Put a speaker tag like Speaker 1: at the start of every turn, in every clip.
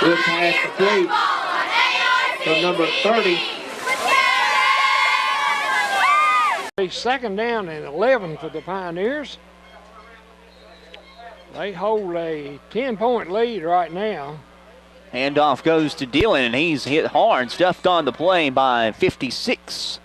Speaker 1: Good pass complete for number 30.
Speaker 2: Second down and 11 for the Pioneers. They hold a 10-point lead right now.
Speaker 3: Handoff goes to Dillon, and he's hit hard, stuffed on the play by 56.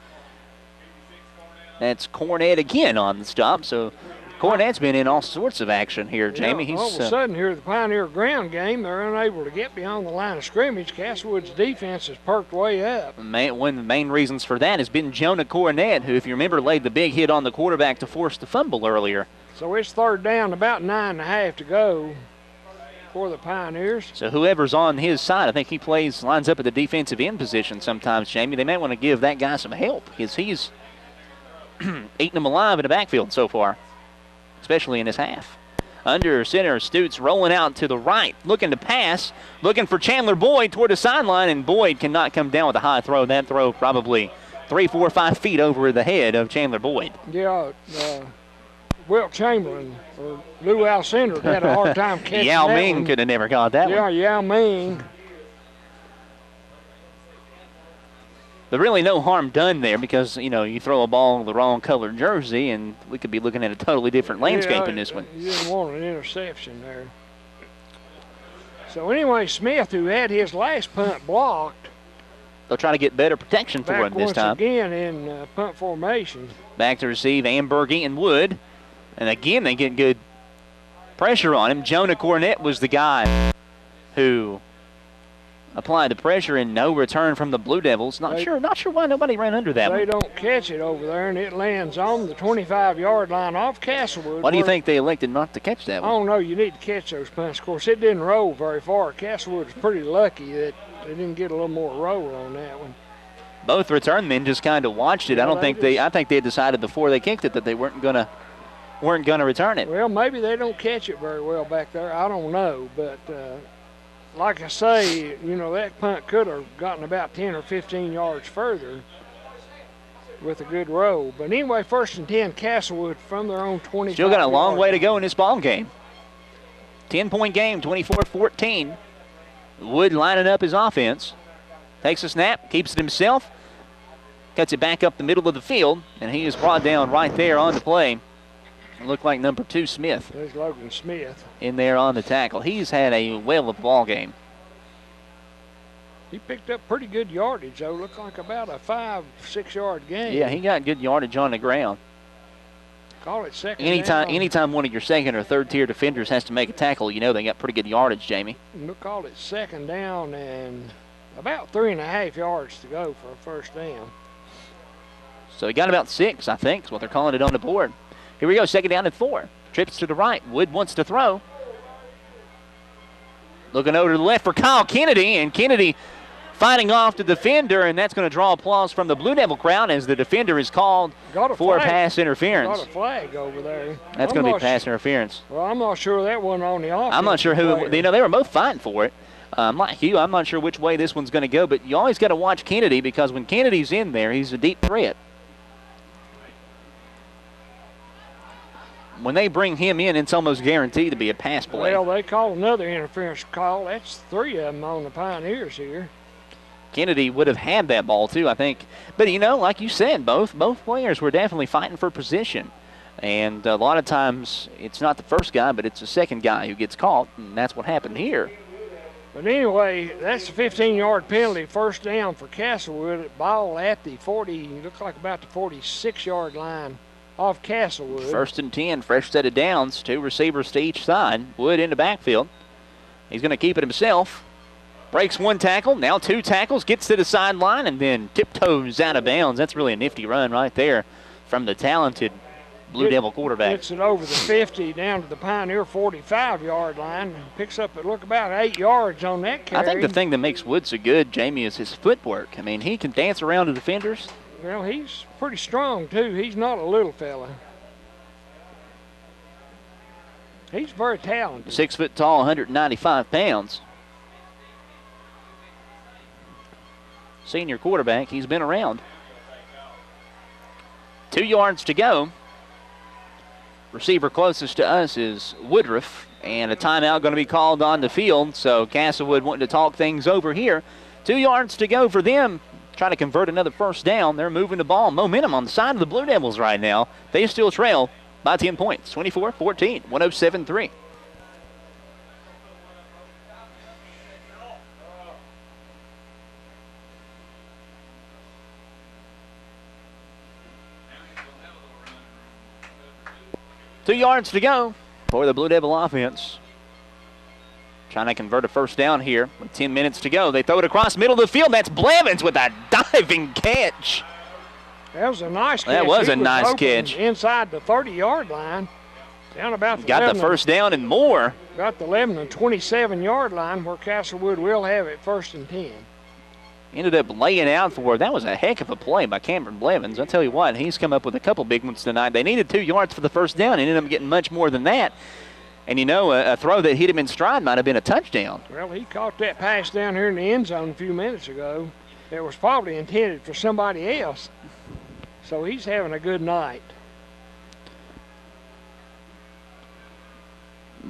Speaker 3: That's Cornett again on the stop, so Cornett's been in all sorts of action here, Jamie.
Speaker 2: Yeah, all of a sudden here, the Pioneer ground game, they're unable to get beyond the line of scrimmage. Castlewood's defense has perked way up.
Speaker 3: One of the main reasons for that has been Jonah Cornett, who, if you remember, laid the big hit on the quarterback to force the fumble earlier.
Speaker 2: So it's third down, about 9.5 to go for the Pioneers.
Speaker 3: So whoever's on his side, I think he lines up at the defensive end position sometimes, Jamie. They might want to give that guy some help because he's eating them alive in the backfield so far, especially in this half. Under center, Stutes rolling out to the right, looking to pass, looking for Chandler Boyd toward the sideline, and Boyd cannot come down with a high throw. That throw probably 3, 4, 5 feet over the head of Chandler Boyd.
Speaker 2: Yeah, Wilt Chamberlain or Lou Alcindor had a hard time catching
Speaker 3: Yao
Speaker 2: that
Speaker 3: Ming
Speaker 2: one.
Speaker 3: could have never got that one.
Speaker 2: Yeah, Yao Ming.
Speaker 3: But really no harm done there because, you throw a ball in the wrong colored jersey and we could be looking at a totally different landscape in this one.
Speaker 2: You didn't want an interception there. So anyway, Smith, who had his last punt blocked.
Speaker 3: They'll try to get better protection for him this time.
Speaker 2: Once again in punt formation.
Speaker 3: Back to receive Ambergy and Wood. And again, they get good pressure on him. Jonah Cornett was the guy who applied the pressure, and no return from the Blue Devils. Not sure why nobody ran under that one.
Speaker 2: They don't catch it over there, and it lands on the 25-yard line off Castlewood.
Speaker 3: Why do you think they elected not to catch that one?
Speaker 2: I don't know. You need to catch those punts. Of course, it didn't roll very far. Castlewood was pretty lucky that they didn't get a little more roll on that one.
Speaker 3: Both return men just kind of watched it. I think they had decided before they kicked it that they weren't gonna return it.
Speaker 2: Well, maybe they don't catch it very well back there. I don't know, but like I say, that punt could have gotten about 10 or 15 yards further with a good roll. But anyway, 1st and 10, Castlewood from their own 25.
Speaker 3: Still got a long way to go in this ball game. 10-point game, 24-14. Wood lining up his offense. Takes a snap, keeps it himself, cuts it back up the middle of the field, and he is brought down right there on the play. It looked like number 2, Smith.
Speaker 2: There's Logan Smith.
Speaker 3: In there on the tackle. He's had a whale of a ball game.
Speaker 2: He picked up pretty good yardage, though. Looked like about a 5-6 yard gain.
Speaker 3: Yeah, he got good yardage on the ground.
Speaker 2: Call it second down.
Speaker 3: Anytime one of your second or third tier defenders has to make a tackle, they got pretty good yardage, Jamie.
Speaker 2: We'll call it second down and about 3.5 yards to go for a first down.
Speaker 3: So he got about 6, I think, is what they're calling it on the board. Here we go, second down and 4. Trips to the right. Wood wants to throw. Looking over to the left for Kyle Kennedy, and Kennedy fighting off the defender, and that's going to draw applause from the Blue Devil crowd as the defender is called for pass interference.
Speaker 2: Got a flag over there.
Speaker 3: That's going to be pass interference.
Speaker 2: Well, I'm not sure that one on the offense.
Speaker 3: I'm not sure who. They were both fighting for it. Like you, I'm not sure which way this one's going to go, but you always got to watch Kennedy because when Kennedy's in there, he's a deep threat. When they bring him in, it's almost guaranteed to be a pass play.
Speaker 2: Well, they call another interference call. That's 3 of them on the Pioneers here.
Speaker 3: Kennedy would have had that ball too, I think. But, like you said, both players were definitely fighting for position. And a lot of times it's not the first guy, but it's the second guy who gets caught, and that's what happened here.
Speaker 2: But anyway, that's a 15-yard penalty, first down for Castlewood. Ball at the 40, looks like about the 46-yard line off Castlewood.
Speaker 3: 1st and 10, fresh set of downs, 2 receivers to each side. Wood in the backfield. He's going to keep it himself. Breaks 1 tackle, now 2 tackles, gets to the sideline, and then tiptoes out of bounds. That's really a nifty run right there from the talented Blue Devil quarterback.
Speaker 2: Gets it over the 50 down to the Pioneer 45-yard line. Picks up, about 8 yards on that carry.
Speaker 3: I think the thing that makes Wood so good, Jamie, is his footwork. I mean, he can dance around the defenders.
Speaker 2: Well, he's pretty strong, too. He's not a little fella. He's very talented.
Speaker 3: 6 foot tall, 195 pounds. Senior quarterback, he's been around. 2 yards to go. Receiver closest to us is Woodruff. And a timeout going to be called on the field. So Castlewood wanting to talk things over here. 2 yards to go for them. Trying to convert another first down. They're moving the ball. Momentum on the side of the Blue Devils right now. They still trail by 10 points. 24-14, 107-3. Two yards to go for the Blue Devil offense. Trying to convert a first down here with 10 minutes to go. They throw it across middle of the field. That's Blevins with a diving catch.
Speaker 2: That was a nice catch.
Speaker 3: That was a nice catch.
Speaker 2: Inside the 30-yard line. Down about the
Speaker 3: Got
Speaker 2: Lebanon,
Speaker 3: the first down and more.
Speaker 2: Got the Lebanon 27-yard line where Castlewood will have it 1st and 10.
Speaker 3: Ended up laying out for it. That was a heck of a play by Cameron Blevins. I'll tell you what, he's come up with a couple big ones tonight. They needed 2 yards for the first down. Ended up getting much more than that. And, you know, a throw that hit him in stride might have been a touchdown.
Speaker 2: Well, he caught that pass down here in the end zone a few minutes ago. It was probably intended for somebody else. So he's having a good night.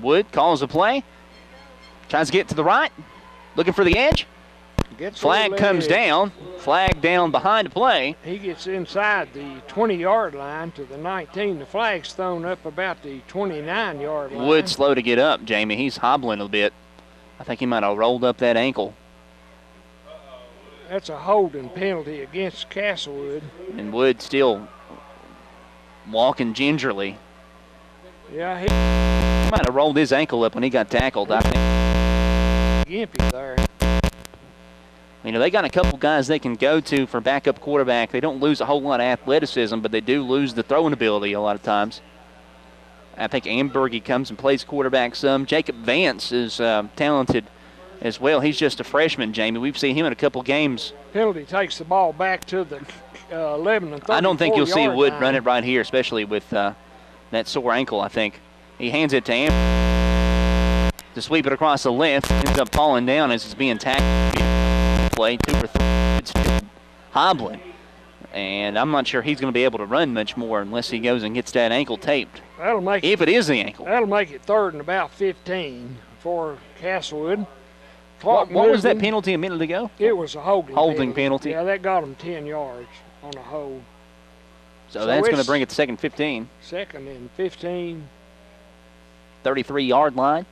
Speaker 3: Wood calls the play. Tries to get to the right. Looking for the edge. Flag comes down. Flag down behind the play.
Speaker 2: He gets inside the 20-yard line to the 19. The flag's thrown up about the 29-yard line.
Speaker 3: Wood slow to get up, Jamie. He's hobbling a bit. I think he might have rolled up that ankle.
Speaker 2: That's a holding penalty against Castlewood.
Speaker 3: And Wood still walking gingerly.
Speaker 2: Yeah, he
Speaker 3: might have rolled his ankle up when he got tackled, I think.
Speaker 2: gimpy there.
Speaker 3: You know, they got a couple guys they can go to for backup quarterback. They don't lose a whole lot of athleticism, but they do lose the throwing ability a lot of times. I think Ambergy comes and plays quarterback some. Jacob Vance is talented as well. He's just a freshman, Jamie. We've seen him in a couple games.
Speaker 2: Penalty takes the ball back to the Lebanon 34-yard
Speaker 3: I don't think you'll see Wood
Speaker 2: line.
Speaker 3: run it right here, especially with that sore ankle, I think. He hands it to Ambergy to sweep it across the left. Ends up falling down as it's being tackled. Play 2 or 3. It's still hobbling. And I'm not sure he's going to be able to run much more unless he goes and gets that ankle taped.
Speaker 2: That'll make
Speaker 3: if it is the ankle.
Speaker 2: That'll make it 3rd and about 15 for Castlewood.
Speaker 3: What was that penalty a minute ago?
Speaker 2: It was a holding
Speaker 3: penalty.
Speaker 2: Yeah, that got him 10 yards on a hold.
Speaker 3: So that's going to bring it to 2nd 15.
Speaker 2: 2nd and 15.
Speaker 3: 33-yard line.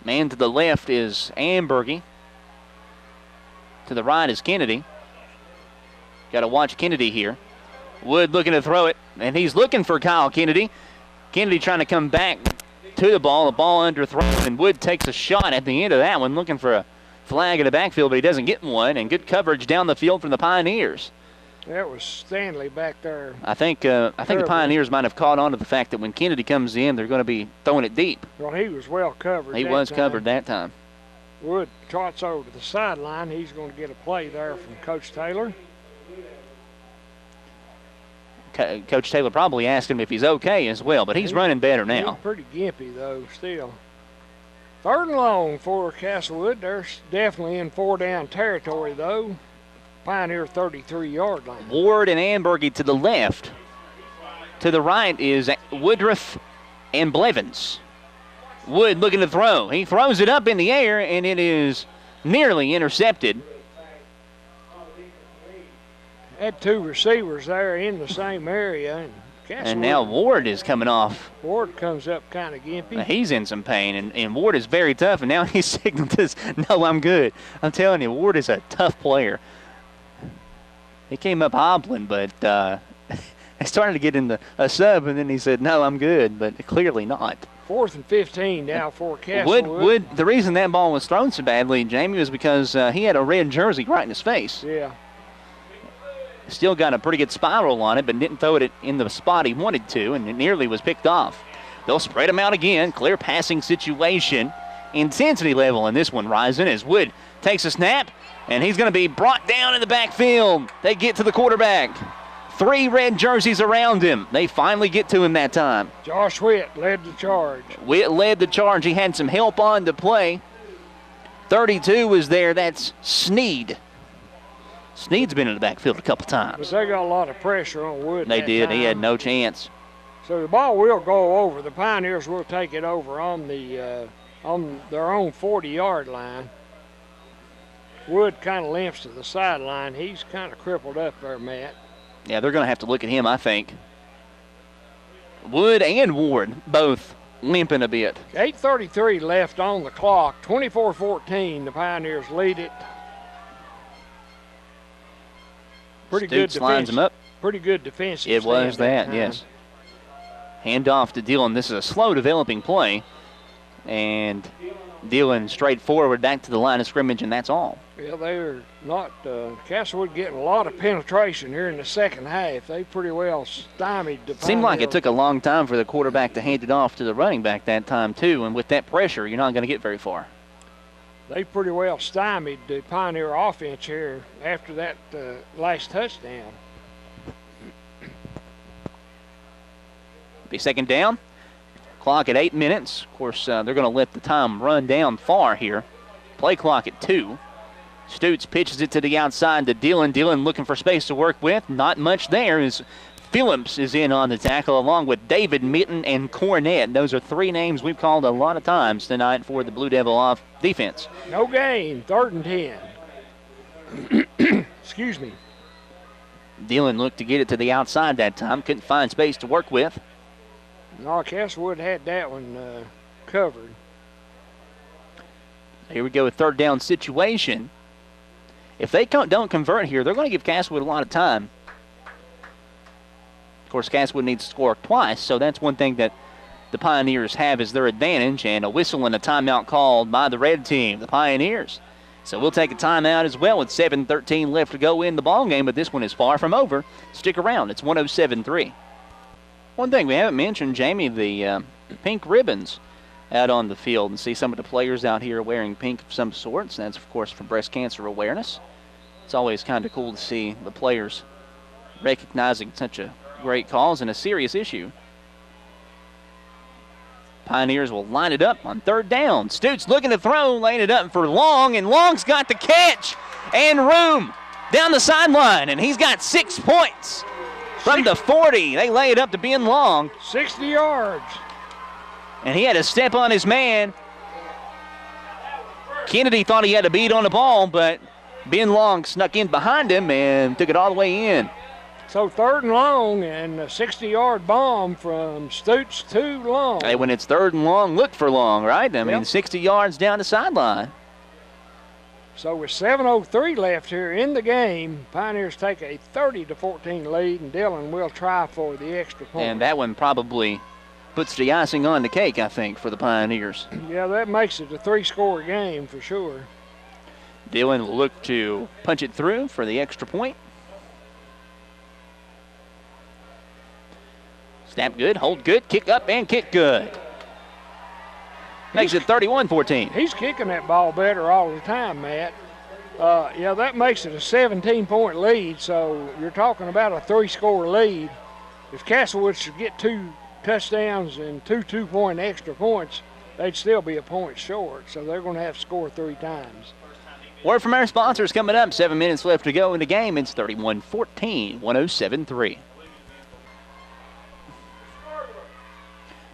Speaker 3: Man to the left is Ambergy. To the right is Kennedy. Got to watch Kennedy here. Wood looking to throw it, and he's looking for Kyle Kennedy. Kennedy trying to come back to the ball underthrown, and Wood takes a shot at the end of that one, looking for a flag in the backfield, but he doesn't get one, and good coverage down the field from the Pioneers.
Speaker 2: That was Stanley back there.
Speaker 3: I think the Pioneers might have caught on to the fact that when Kennedy comes in, they're going to be throwing it deep.
Speaker 2: Well, he was well covered.
Speaker 3: He was covered that time.
Speaker 2: Wood trots over to the sideline. He's going to get a play there from Coach Taylor.
Speaker 3: Coach Taylor probably asked him if he's okay as well, but he's running better now.
Speaker 2: He's pretty gimpy, though, still. 3rd and long for Castlewood. They're definitely in 4-down territory, though. Pioneer 33-yard line.
Speaker 3: Ward and Ambergy to the left. To the right is Woodruff and Blevins. Wood looking to throw. He throws it up in the air, and it is nearly intercepted.
Speaker 2: Had 2 receivers there in the same area.
Speaker 3: And now Ward is coming off.
Speaker 2: Ward comes up kind of gimpy.
Speaker 3: He's in some pain, and Ward is very tough, and now he's signaled this, no, I'm good. I'm telling you, Ward is a tough player. He came up hobbling, but he started to get in a sub, and then he said, no, I'm good, but clearly not.
Speaker 2: 4th and 15 now for Castlewood.
Speaker 3: Wood, the reason that ball was thrown so badly, Jamie, was because he had a red jersey right in his face.
Speaker 2: Yeah.
Speaker 3: Still got a pretty good spiral on it, but didn't throw it in the spot he wanted to, and it nearly was picked off. They'll spread him out again. Clear passing situation. Intensity level in this one rising as Wood takes a snap, and he's going to be brought down in the backfield. They get to the quarterback. 3 red jerseys around him. They finally get to him that time.
Speaker 2: Josh Witt led the charge.
Speaker 3: Witt led the charge. He had some help on the play. 32 was there. That's Sneed. Sneed's been in the backfield a couple times.
Speaker 2: But they got a lot of pressure on Wood.
Speaker 3: They did.
Speaker 2: Time.
Speaker 3: He had no chance.
Speaker 2: So the ball will go over. The Pioneers will take it over on the on their own 40-yard line. Wood kind of limps to the sideline. He's kind of crippled up there, Matt.
Speaker 3: Yeah, they're going to have to look at him, I think. Wood and Ward both limping a bit.
Speaker 2: 8:33 left on the clock. 24-14. The Pioneers lead it. Pretty good defense.
Speaker 3: Lines him up.
Speaker 2: Pretty good defensive.
Speaker 3: It was that, yes. Hand off to Dillon. This is a slow developing play. And Dillon straight forward back to the line of scrimmage, and that's all.
Speaker 2: Yeah, they're not, Castlewood getting a lot of penetration here in the second half. They pretty well stymied the Pioneers.
Speaker 3: Seemed like it took a long time for the quarterback to hand it off to the running back that time, too. And with that pressure, you're not going to get very far.
Speaker 2: They pretty well stymied the Pioneer offense here after that last touchdown.
Speaker 3: Be second down. Clock at 8 minutes. Of course, they're going to let the time run down far here. Play clock at 2. Stutes pitches it to the outside to Dillon. Dillon looking for space to work with. Not much there as Phillips is in on the tackle along with David, Mitten, and Cornett. Those are three names we've called a lot of times tonight for the Blue Devil off defense.
Speaker 2: No gain. 3rd and 10. Excuse me.
Speaker 3: Dillon looked to get it to the outside that time. Couldn't find space to work with.
Speaker 2: No, Castlewood had that one covered.
Speaker 3: Here we go with 3rd down situation. If they don't convert here, they're going to give Castlewood a lot of time. Of course, Castlewood needs to score twice, so that's one thing that the Pioneers have as their advantage, and a whistle and a timeout called by the red team, the Pioneers. So we'll take a timeout as well with 7:13 left to go in the ballgame, but this one is far from over. Stick around. It's 107-3. One thing we haven't mentioned, Jamie, the pink ribbons out on the field, and see some of the players out here wearing pink of some sorts. That's, of course, for breast cancer awareness. It's always kind of cool to see the players recognizing such a great cause and a serious issue. Pioneers will line it up on 3rd down. Stutes looking to throw, laying it up for Long, and Long's got the catch and room down the sideline, and he's got 6 points. From the 40, they lay it up to Ben Long.
Speaker 2: 60 yards.
Speaker 3: And he had to step on his man. Kennedy thought he had a beat on the ball, but Ben Long snuck in behind him and took it all the way in.
Speaker 2: So 3rd and long, and a 60-yard bomb from Stutes to Long.
Speaker 3: Hey, when it's 3rd and long, look for Long, right? I mean, 60 yards down the sideline.
Speaker 2: So with 7:03 left here in the game, Pioneers take a 30-14 lead, and Dillon will try for the extra point.
Speaker 3: And that one probably puts the icing on the cake, I think, for the Pioneers.
Speaker 2: Yeah, that makes it a 3-score game for sure.
Speaker 3: Dillon will look to punch it through for the extra point. Snap good, hold good, kick up, and kick good. Makes it 31-14.
Speaker 2: He's kicking that ball better all the time, Matt. Yeah, that makes it a 17-point lead, so you're talking about a 3-score lead. If Castlewood should get 2 touchdowns and 2 two-point extra points, they'd still be a point short, so they're going to have to score 3 times.
Speaker 3: Word from our sponsors coming up. 7 minutes left to go in the game. It's 31-14, 107-3.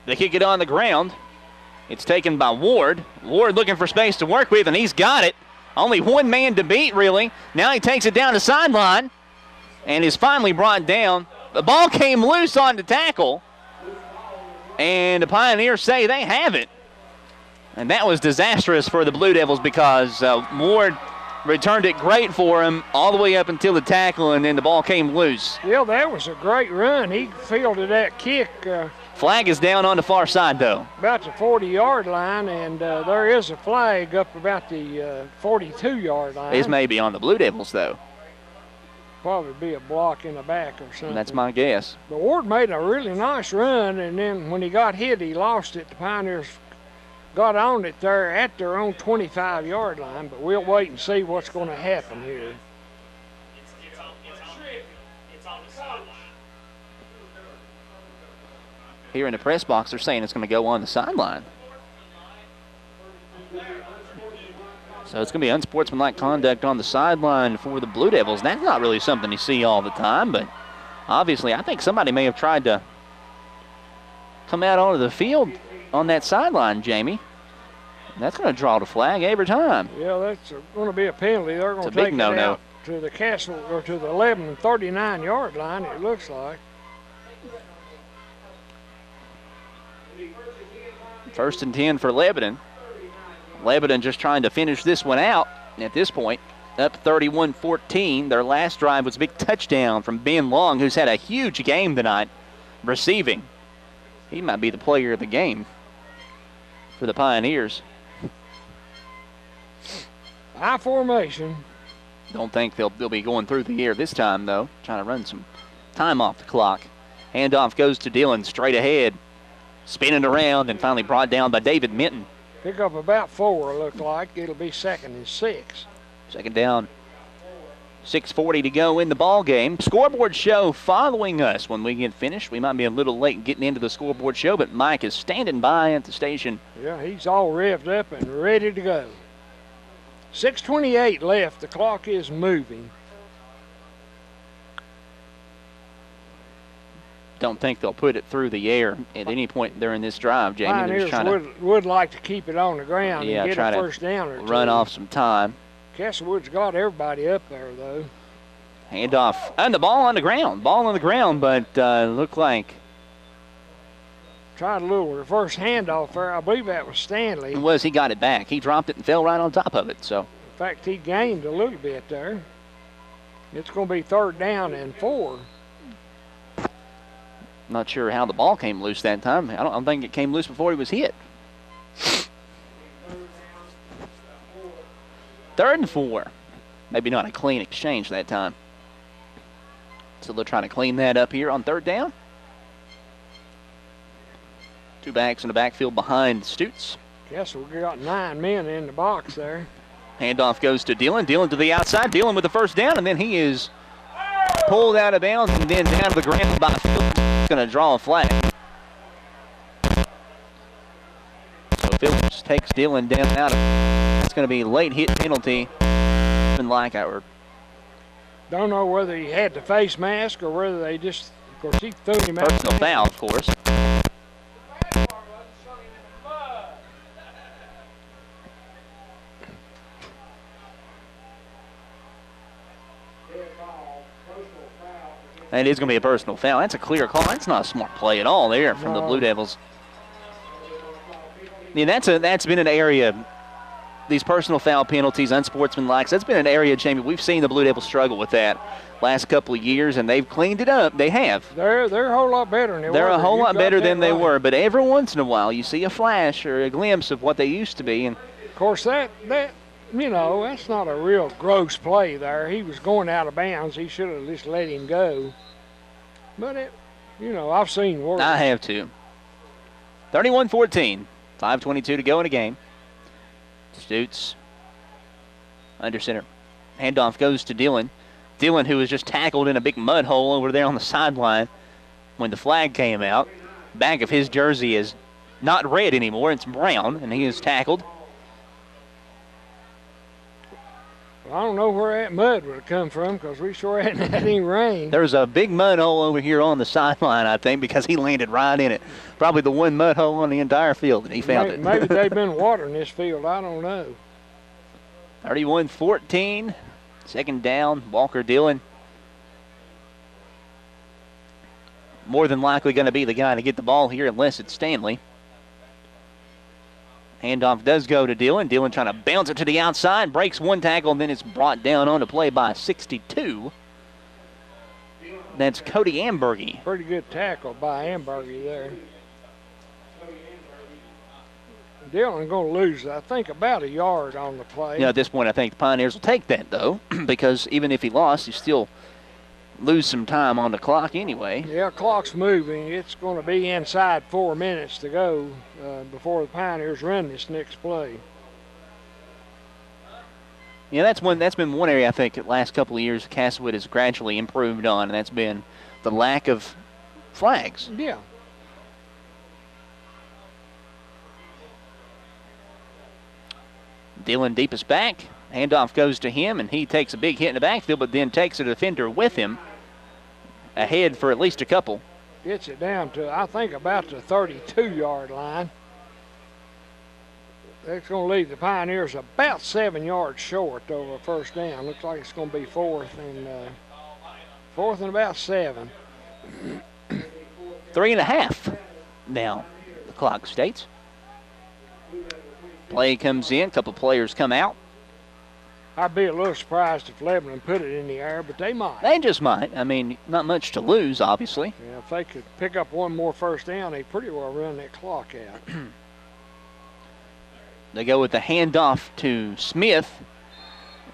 Speaker 3: They kick it on the ground. It's taken by Ward. Ward looking for space to work with, and he's got it. Only one man to beat, really. Now he takes it down the sideline and is finally brought down. The ball came loose on the tackle, and the Pioneers say they have it. And that was disastrous for the Blue Devils because Ward returned it great for him all the way up until the tackle, and then the ball came loose.
Speaker 2: Yeah, that was a great run. He fielded that kick.
Speaker 3: Flag is down on the far side, though.
Speaker 2: About the 40-yard line, and there is a flag up about the 42-yard line.
Speaker 3: This may be on the Blue Devils, though.
Speaker 2: Probably be a block in the back or something.
Speaker 3: That's my guess.
Speaker 2: But Ward made a really nice run, and then when he got hit, he lost it. The Pioneers got on it there at their own 25-yard line, but we'll wait and see what's going to happen here.
Speaker 3: Here in the press box, they're saying it's going to go on the sideline. So it's going to be unsportsmanlike conduct on the sideline for the Blue Devils. That's not really something you see all the time, but obviously I think somebody may have tried to come out onto the field on that sideline, Jamie. That's going to draw the flag every time.
Speaker 2: Yeah, that's going to be a penalty. They're going to
Speaker 3: big
Speaker 2: take it
Speaker 3: no-no.
Speaker 2: out to the Castle or to the Lebanon 39-yard line. It looks like.
Speaker 3: First and 10 for Lebanon. Lebanon just trying to finish this one out at this point. Up 31-14. Their last drive was a big touchdown from Ben Long, who's had a huge game tonight receiving. He might be the player of the game for the Pioneers.
Speaker 2: High formation.
Speaker 3: Don't think they'll be going through the air this time, though. Trying to run some time off the clock. Handoff goes to Dillon straight ahead. Spinning around and finally brought down by David Minton.
Speaker 2: Pick up about 4, it looked like. It'll be 2nd and 6.
Speaker 3: Second down. 6:40 to go in the ball game. Scoreboard show following us when we get finished. We might be a little late getting into the scoreboard show, but Mike is standing by at the station.
Speaker 2: Yeah, he's all revved up and ready to go. 6:28 left. The clock is moving.
Speaker 3: Don't think they'll put it through the air at any point during this drive, Jamie. They're just
Speaker 2: Pioneers
Speaker 3: trying
Speaker 2: would like to keep it on the ground
Speaker 3: Yeah,
Speaker 2: and get
Speaker 3: try
Speaker 2: a
Speaker 3: to
Speaker 2: first down or
Speaker 3: to
Speaker 2: two.
Speaker 3: run off some time.
Speaker 2: Castlewood's got everybody up there, though.
Speaker 3: Handoff. And the ball on the ground. Ball on the ground, but looked like
Speaker 2: Tried a little reverse handoff there. I believe that was Stanley.
Speaker 3: it was. He got it back. He dropped it and fell right on top of it. So
Speaker 2: In fact, he gained a little bit there. It's going to be 3rd down and 4.
Speaker 3: not sure how the ball came loose that time. I don't think it came loose before he was hit. 3rd and 4. Maybe not a clean exchange that time. So they're trying to clean that up here on 3rd down. 2 backs in the backfield behind Stutes.
Speaker 2: Guess we got 9 men in the box there.
Speaker 3: Handoff goes to Dillon. Dillon to the outside. Dillon with the first down, and then he is pulled out of bounds and then down to the ground by Phillips. Going to draw a flag. So Phillips takes Dillon down out of. It's going to be a late hit penalty. Like our
Speaker 2: Don't know whether he had the face mask or whether they just, of course, he threw him out.
Speaker 3: personal foul, of course. And it is going to be a personal foul. That's a clear call. That's not a smart play at all there from the Blue Devils. Yeah, that's been an area. These personal foul penalties, unsportsmanlike, that's been an area, Jamie, we've seen the Blue Devils struggle with that last couple of years, and they've cleaned it up. They have.
Speaker 2: They're a whole lot better than they were.
Speaker 3: They're a whole lot better than they
Speaker 2: right.
Speaker 3: were, but every once in a while you see a flash or a glimpse of what they used to be. And
Speaker 2: Of course, that you know, that's not a real gross play there. He was going out of bounds. He should have just let him go. But, you know, I've seen worse.
Speaker 3: I have too. 31-14, 5:22 to go in the game. Stutes under center. Handoff goes to Dillon. Dillon, who was just tackled in a big mud hole over there on the sideline when the flag came out. Back of his jersey is not red anymore, it's brown, and he is tackled.
Speaker 2: I don't know where that mud would have come from because we sure hadn't had any rain.
Speaker 3: There's a big mud hole over here on the sideline, I think, because he landed right in it. Probably the one mud hole on the entire field, and he found it.
Speaker 2: Maybe they've been watering this field. I don't know.
Speaker 3: 31-14, 2nd down, Walker Dillon. More than likely going to be the guy to get the ball here unless it's Stanley. Handoff does go to Dillon. Dillon trying to bounce it to the outside, breaks one tackle, and then it's brought down on the play by 62. That's Cody Ambergy.
Speaker 2: Pretty good tackle by Ambergy there. Dillon going to lose, I think, about a yard on the play.
Speaker 3: At this point, I think the Pioneers will take that, though, because even if he lost, he still lose some time on the clock anyway.
Speaker 2: Yeah, clock's moving. It's going to be inside 4 minutes to go before the Pioneers run this next play.
Speaker 3: Yeah, that's been one area I think the last couple of years Castlewood has gradually improved on, and that's been the lack of flags.
Speaker 2: Yeah.
Speaker 3: Dillon deepest back. Handoff goes to him, and he takes a big hit in the backfield, but then takes a defender with him ahead for at least a couple.
Speaker 2: Gets it down to, I think, about the 32-yard line. That's going to leave the Pioneers about 7 yards short over a first down. Looks like it's going to be fourth and about 7.
Speaker 3: 3.5 now, the clock states. Play comes in, a couple players come out.
Speaker 2: I'd be a little surprised if Lebanon put it in the air, but they might.
Speaker 3: They just might. I mean, not much to lose, obviously.
Speaker 2: Yeah, if they could pick up one more first down, they pretty well run that clock out.
Speaker 3: They go with the handoff to Smith,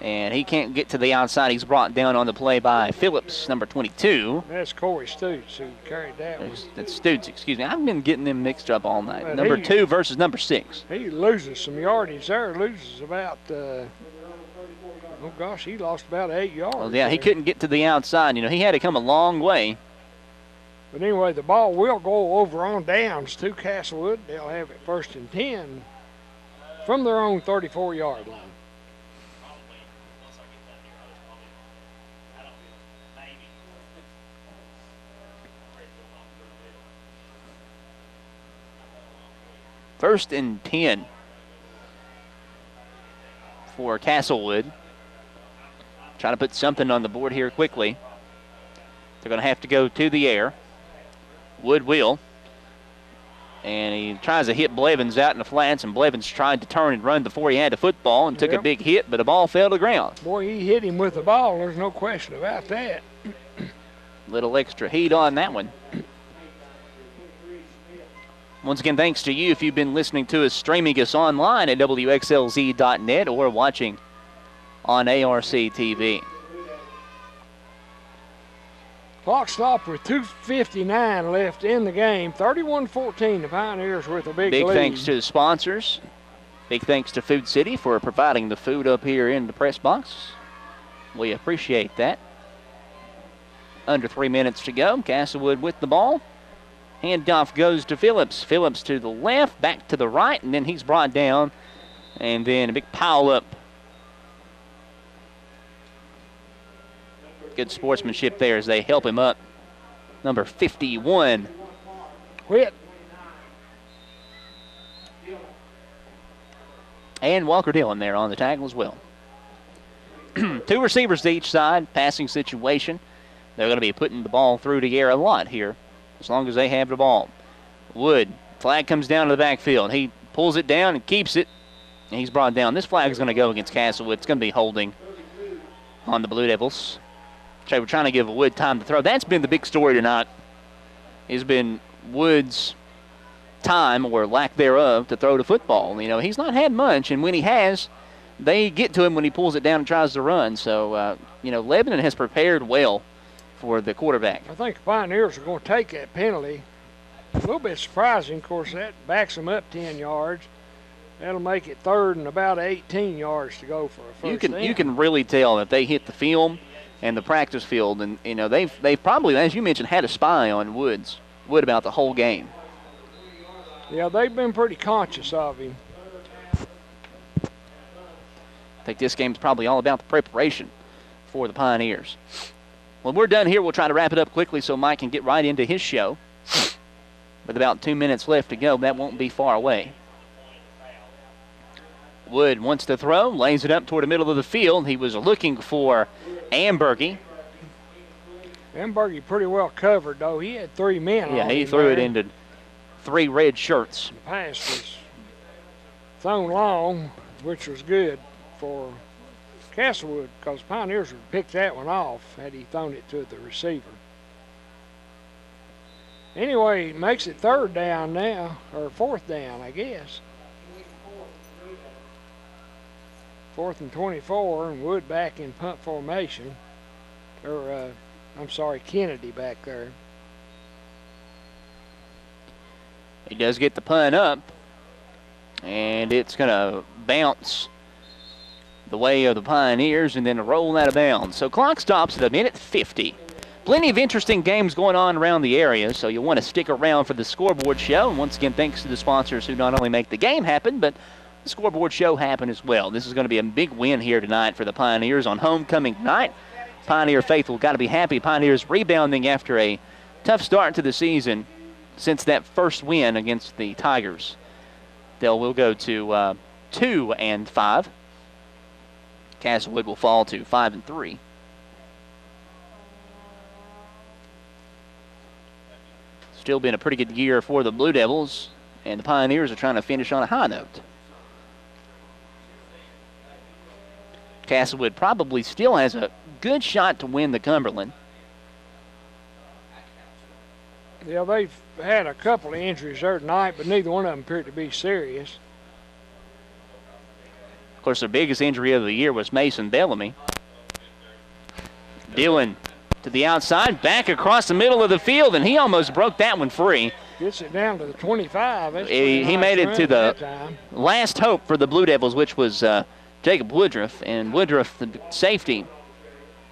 Speaker 3: and he can't get to the outside. He's brought down on the play by Phillips, number 22.
Speaker 2: That's Corey Stutes who carried that one.
Speaker 3: That's Stutes, excuse me. I've been getting them mixed up all night.
Speaker 2: But
Speaker 3: number 2 versus number 6.
Speaker 2: He loses some yardage there. Loses about, he lost about 8 yards.
Speaker 3: Well, yeah, he couldn't get to the outside. You know, he had to come a long way.
Speaker 2: But anyway, the ball will go over on downs to Castlewood. They'll have it first and 10 from their own 34-yard line.
Speaker 3: First and 10 for Castlewood. Trying to put something on the board here quickly. They're going to have to go to the air. Wood will. And he tries to hit Blevins out in the flats, and Blevins tried to turn and run before he had the football and took a big hit, but the ball fell to the ground.
Speaker 2: Boy, he hit him with the ball. There's no question about that.
Speaker 3: Little extra heat on that one. Once again, thanks to you if you've been listening to us, streaming us online at WXLZ.net or watching on ARC TV.
Speaker 2: Clock stopped with 2:59 left in the game. 31-14, the Pioneers with a big lead.
Speaker 3: Big thanks to the sponsors. Big thanks to Food City for providing the food up here in the press box. We appreciate that. Under 3 minutes to go. Castlewood with the ball. Handoff goes to Phillips. Phillips to the left, back to the right, and then he's brought down. And then a big pile up. Good sportsmanship there as they help him up. Number 51.
Speaker 2: Quit.
Speaker 3: And Walker Dillon there on the tackle as well. 2 receivers to each side. Passing situation. They're going to be putting the ball through the air a lot here, as long as they have the ball. Wood, flag comes down to the backfield. He pulls it down and keeps it. And he's brought down. This flag is going to go against Castlewood. It's going to be holding on the Blue Devils. So we're trying to give Wood time to throw. That's been the big story tonight. Has been Wood's time, or lack thereof, to throw the football. You know, he's not had much, and when he has, they get to him when he pulls it down and tries to run. So, Lebanon has prepared well for the quarterback.
Speaker 2: I think the Pioneers are going to take that penalty. A little bit surprising. Of course, that backs them up 10 yards. That'll make it third and about 18 yards to go for a first down.
Speaker 3: You can really tell that they hit the film and the practice field, and they've probably, as you mentioned, had a spy on Wood about the whole game.
Speaker 2: Yeah, they've been pretty conscious of him.
Speaker 3: I think this game's probably all about the preparation for the Pioneers. When we're done here, we'll try to wrap it up quickly so Mike can get right into his show. With about 2 minutes left to go, that won't be far away. Wood wants to throw, lays it up toward the middle of the field. He was looking for Ambergy.
Speaker 2: Ambergy pretty well covered, though. He had 3 men on him.
Speaker 3: Yeah, he threw it into 3 red shirts.
Speaker 2: The pass was thrown long, which was good for Castlewood, because Pioneers would pick that one off had he thrown it to the receiver. Anyway, it makes it 3rd down now, or 4th down, I guess. 4th and 24, and Wood back in punt formation. Kennedy back there.
Speaker 3: He does get the punt up, and it's going to bounce the way of the Pioneers and then roll out of bounds. So clock stops at 1:50. Plenty of interesting games going on around the area, so you'll want to stick around for the scoreboard show. And once again, thanks to the sponsors who not only make the game happen, but the scoreboard show happen as well. This is going to be a big win here tonight for the Pioneers on homecoming night. Pioneer faithful got to be happy. Pioneers rebounding after a tough start to the season since that first win against the Tigers. They will go to 2-5. Castlewood will fall to 5-3. Still been a pretty good year for the Blue Devils, and the Pioneers are trying to finish on a high note. Castlewood probably still has a good shot to win the Cumberland.
Speaker 2: Yeah, they've had a couple of injuries there tonight, but neither one of them appeared to be serious.
Speaker 3: Of course, their biggest injury of the year was Mason Bellamy. Dillon to the outside, back across the middle of the field, and he almost broke that one free.
Speaker 2: Gets it down to the 25.
Speaker 3: He made it to the last hope for the Blue Devils, which was Jacob Woodruff, and Woodruff, the safety,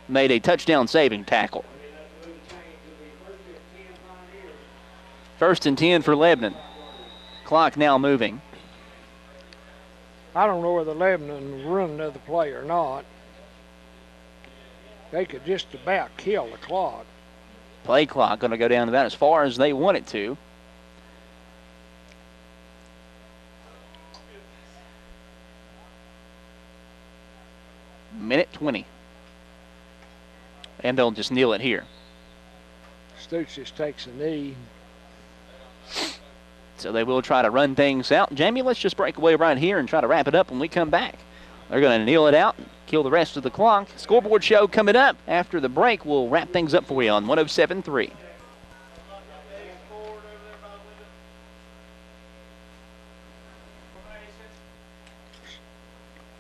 Speaker 3: made a touchdown saving tackle. 1st and 10 for Lebanon. Clock now moving.
Speaker 2: I don't know whether Lebanon will run another play or not. They could just about kill the clock.
Speaker 3: Play clock going to go down about as far as they want it to. Minute 20. And they'll just kneel it here.
Speaker 2: Stoots just takes a knee.
Speaker 3: So they will try to run things out. Jamie, let's just break away right here and try to wrap it up when we come back. They're going to kneel it out and kill the rest of the clock. Scoreboard show coming up after the break. We'll wrap things up for you on 107.3.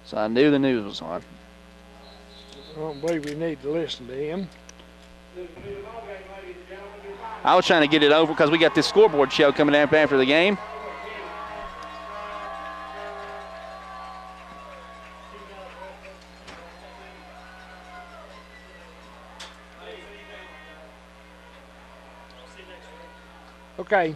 Speaker 3: So I knew the news was on.
Speaker 2: I don't believe we need to listen to him.
Speaker 3: I was trying to get it over because we got this scoreboard show coming up after the game.
Speaker 2: Okay.